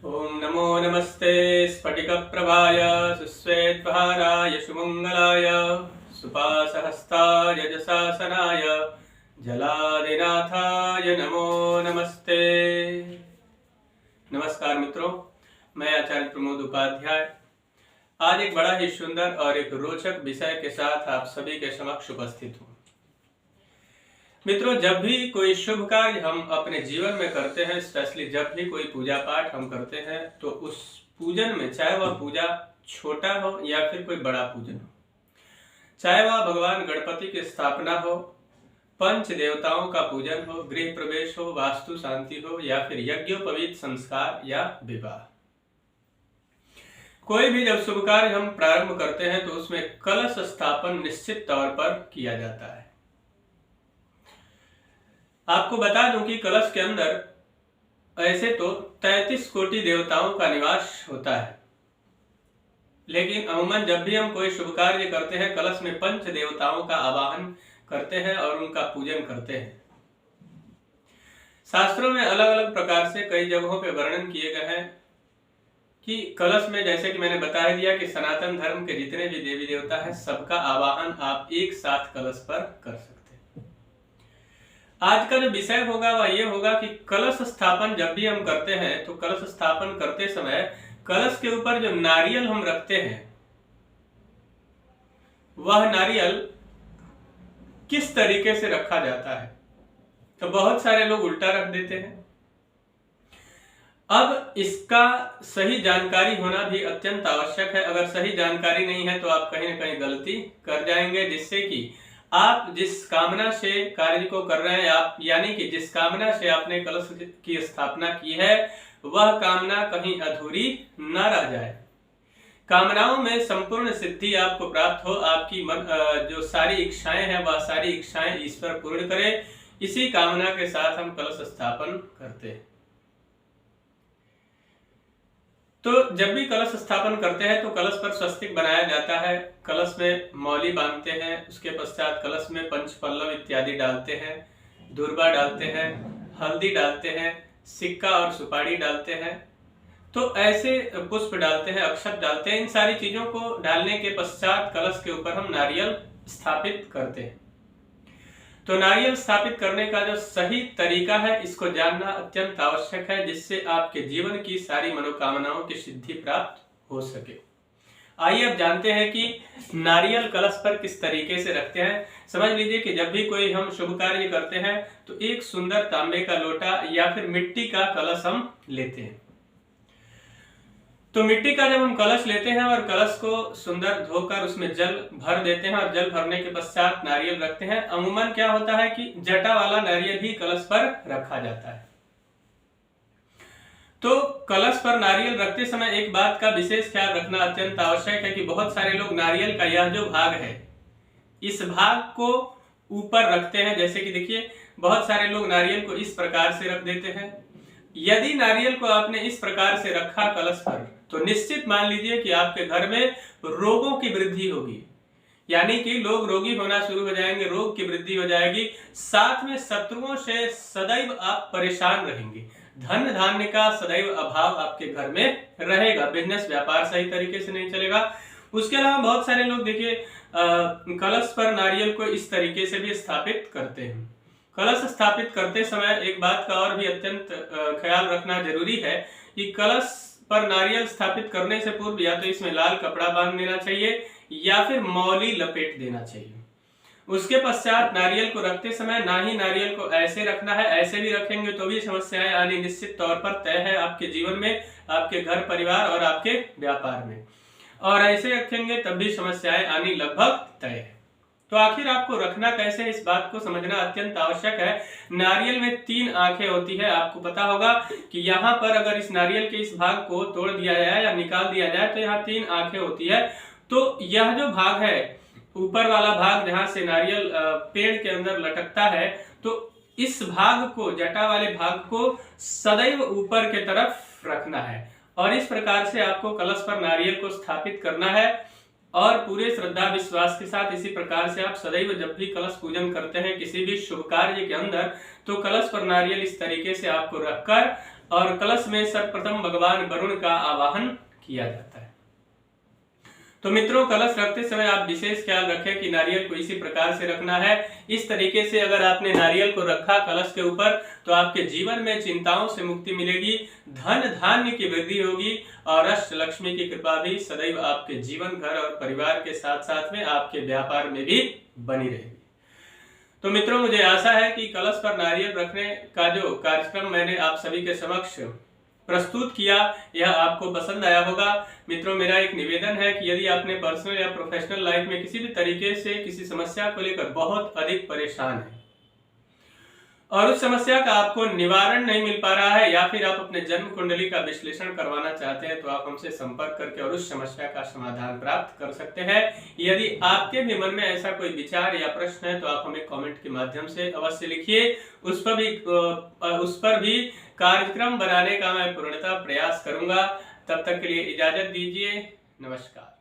ओम नमो नमस्ते स्फटिकप्रभाय सुश्वेतहाराय सुमंगलाय सुपासहस्ताय जशासनाय जलादिनाथाय नमो नमस्ते। नमस्कार मित्रों, मैं आचार्य प्रमोद उपाध्याय आज एक बड़ा ही सुंदर और एक रोचक विषय के साथ आप सभी के समक्ष उपस्थित हूँ। मित्रों, जब भी कोई शुभ कार्य हम अपने जीवन में करते हैं, स्पेशली जब भी कोई पूजा पाठ हम करते हैं, तो उस पूजन में चाहे वह पूजा छोटा हो या फिर कोई बड़ा पूजन हो, चाहे वह भगवान गणपति की स्थापना हो, पंच देवताओं का पूजन हो, गृह प्रवेश हो, वास्तु शांति हो या फिर यज्ञोपवीत संस्कार या विवाह, कोई भी जब शुभ कार्य हम प्रारंभ करते हैं तो उसमें कलश स्थापन निश्चित तौर पर किया जाता है। आपको बता दूं कि कलश के अंदर ऐसे तो 33 कोटि देवताओं का निवास होता है, लेकिन अमूमन जब भी हम कोई शुभ कार्य करते हैं, कलश में पंच देवताओं का आवाहन करते हैं और उनका पूजन करते हैं। शास्त्रों में अलग अलग प्रकार से कई जगहों पे वर्णन किए गए हैं कि कलश में, जैसे कि मैंने बता दिया कि सनातन धर्म के जितने भी देवी देवता है सबका आवाहन आप एक साथ कलश पर कर सकते हैं। आज का जो विषय होगा वह ये होगा कि कलश स्थापन जब भी हम करते हैं तो कलश स्थापन करते समय कलश के ऊपर जो नारियल हम रखते हैं वह नारियल किस तरीके से रखा जाता है। तो बहुत सारे लोग उल्टा रख देते हैं। अब इसका सही जानकारी होना भी अत्यंत आवश्यक है। अगर सही जानकारी नहीं है तो आप कहीं ना कहीं गलती कर जाएंगे, जिससे कि आप जिस कामना से कार्य को कर रहे हैं, आप यानी कि जिस कामना से आपने कलश की स्थापना की है वह कामना कहीं अधूरी न रह जाए, कामनाओं में संपूर्ण सिद्धि आपको प्राप्त हो, आपकी जो सारी इच्छाएं हैं वह सारी इच्छाएं ईश्वर पूर्ण करे। इसी कामना के साथ हम कलश स्थापन करते हैं। तो जब भी कलश स्थापन करते हैं तो कलश पर स्वस्तिक बनाया जाता है, कलश में मौली बांधते हैं, उसके पश्चात कलश में पंचपल्लव इत्यादि डालते हैं, दूर्वा डालते हैं, हल्दी डालते हैं, सिक्का और सुपारी डालते हैं। तो ऐसे पुष्प डालते हैं, अक्षत डालते हैं। इन सारी चीजों को डालने के पश्चात कलश के ऊपर हम नारियल स्थापित करते हैं। तो नारियल स्थापित करने का जो सही तरीका है इसको जानना अत्यंत आवश्यक है, जिससे आपके जीवन की सारी मनोकामनाओं की सिद्धि प्राप्त हो सके। आइए अब जानते हैं कि नारियल कलश पर किस तरीके से रखते हैं। समझ लीजिए कि जब भी कोई हम शुभ कार्य करते हैं तो एक सुंदर तांबे का लोटा या फिर मिट्टी का कलश हम लेते हैं। तो मिट्टी का जब हम कलश लेते हैं और कलश को सुंदर धोकर उसमें जल भर देते हैं और जल भरने के पश्चात नारियल रखते हैं। अमूमन क्या होता है कि जटा वाला नारियल ही कलश पर रखा जाता है। तो कलश पर नारियल रखते समय एक बात का विशेष ख्याल रखना अत्यंत आवश्यक है कि बहुत सारे लोग नारियल का यह जो भाग है इस भाग को ऊपर रखते हैं। जैसे कि देखिए, बहुत सारे लोग नारियल को इस प्रकार से रख देते हैं। यदि नारियल को आपने इस प्रकार से रखा कलश पर तो निश्चित मान लीजिए कि आपके घर में रोगों की वृद्धि होगी, यानी कि लोग रोगी होना शुरू हो जाएंगे, रोग की वृद्धि हो जाएगी। साथ में शत्रुओं से सदैव आप परेशान रहेंगे, धन धान्य का सदैव अभाव आपके घर में रहेगा, बिजनेस व्यापार सही तरीके से नहीं चलेगा। उसके अलावा बहुत सारे लोग देखिए कलश पर नारियल को इस तरीके से भी स्थापित करते हैं। कलश स्थापित करते समय एक बात का और भी अत्यंत ख्याल रखना जरूरी है कि कलश पर नारियल स्थापित करने से पूर्व या तो इसमें लाल कपड़ा बांध देना चाहिए या फिर मौली लपेट देना चाहिए। उसके पश्चात नारियल को रखते समय ना ही नारियल को ऐसे रखना है, ऐसे भी रखेंगे तो भी समस्याएं आनी निश्चित तौर पर तय है आपके जीवन में, आपके घर परिवार और आपके व्यापार में, और ऐसे रखेंगे तब भी समस्याएं आनी लगभग तय है। तो आखिर आपको रखना कैसे है इस बात को समझना अत्यंत आवश्यक है। नारियल में 3 आंखें होती है। आपको पता होगा कि यहाँ पर अगर इस नारियल के इस भाग को तोड़ दिया जाए या निकाल दिया जाए तो यहाँ 3 आंखें होती है। तो यह जो भाग है, ऊपर वाला भाग जहाँ से नारियल पेड़ के अंदर लटकता है, तो इस भाग को, जटा वाले भाग को सदैव ऊपर के तरफ रखना है और इस प्रकार से आपको कलश पर नारियल को स्थापित करना है। और पूरे श्रद्धा विश्वास के साथ इसी प्रकार से आप सदैव जब भी कलश पूजन करते हैं किसी भी शुभ कार्य के अंदर, तो कलश पर नारियल इस तरीके से आपको रखकर और कलश में सर्वप्रथम भगवान वरुण का आवाहन किया जाता है। तो मित्रों, कलश रखते समय आप विशेष ख्याल रखें कि नारियल को इसी प्रकार से रखना है। इस तरीके से अगर आपने नारियल को रखा कलश के ऊपर तो आपके जीवन में चिंताओं से मुक्ति मिलेगी, धन धान्य की वृद्धि होगी और अष्ट लक्ष्मी की कृपा भी सदैव आपके जीवन, घर और परिवार के साथ साथ में आपके व्यापार में भी बनी रहेगी। तो मित्रों, मुझे आशा है कि कलश पर नारियल रखने का जो कार्यक्रम मैंने आप सभी के समक्ष प्रस्तुत किया यह आपको पसंद आया होगा। मित्रों, मेरा एक निवेदन है कि यदि आपने पर्सनल या प्रोफेशनल लाइफ में किसी भी तरीके से किसी समस्या को लेकर बहुत अधिक परेशान है और उस समस्या का आपको निवारण नहीं मिल पा रहा है या फिर आप अपने जन्म कुंडली का विश्लेषण करवाना चाहते हैं तो आप हमसे संपर्क करके और उस समस्या का समाधान प्राप्त कर सकते हैं। यदि आपके भी मन में ऐसा कोई विचार या प्रश्न है तो आप हमें कमेंट के माध्यम से अवश्य लिखिए। उस पर भी कार्यक्रम बनाने का मैं पूर्णतः प्रयास करूंगा। तब तक के लिए इजाजत दीजिए। नमस्कार।